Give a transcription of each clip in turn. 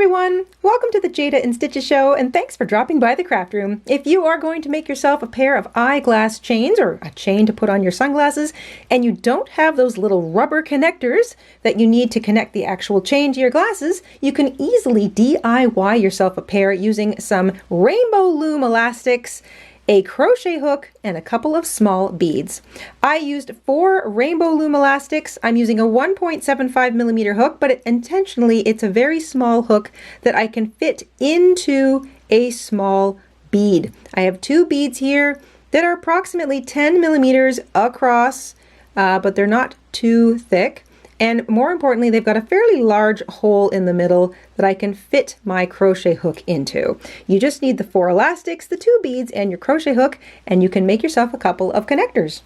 everyone! Welcome to the Jayda InStitches show, and thanks for dropping by the craft room. If you are going to make yourself a pair of eyeglass chains or a chain to put on your sunglasses, and you don't have those little rubber connectors that you need to connect the actual chain to your glasses, you can easily DIY yourself a pair using some Rainbow Loom elastics, a crochet hook, and a couple of small beads. I used 4 Rainbow Loom elastics. I'm using a 1.75 millimeter hook, but intentionally it's a very small hook that I can fit into a small bead. I have 2 beads here that are approximately 10 millimeters across, but they're not too thick. And more importantly, they've got a fairly large hole in the middle that I can fit my crochet hook into. You just need the 4 elastics, the 2 beads, and your crochet hook, and you can make yourself a couple of connectors.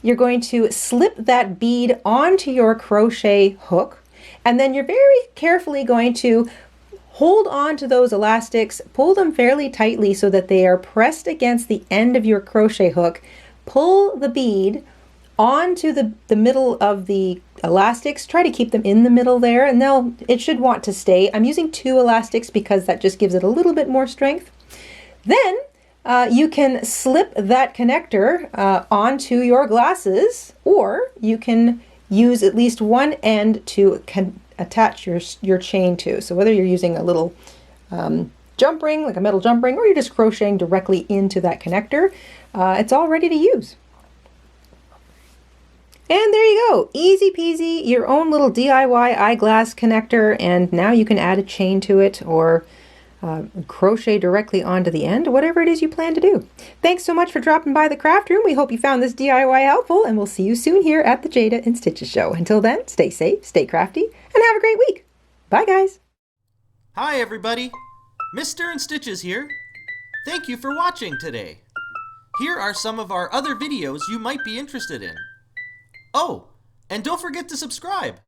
You're going to slip that bead onto your crochet hook, and then you're very carefully going to hold on to those elastics, pull them fairly tightly so that they are pressed against the end of your crochet hook. Pull the bead onto the middle of the elastics. Try to keep them in the middle there, and it should want to stay. I'm using 2 elastics because that just gives it a little bit more strength. Then you can slip that connector onto your glasses, or you can use at least one end to attach your chain to. So whether you're using a little jump ring, like a metal jump ring, or you're just crocheting directly into that connector, it's all ready to use. And there you go, easy peasy, your own little DIY eyeglass connector, and now you can add a chain to it or crochet directly onto the end, whatever it is you plan to do. Thanks so much for dropping by the craft room. We hope you found this DIY helpful, and we'll see you soon here at the Jayda InStitches show. Until then, stay safe, stay crafty, and have a great week. Bye guys. Hi everybody, Mr. InStitches here. Thank you for watching today. Here are some of our other videos you might be interested in. Oh, and don't forget to subscribe.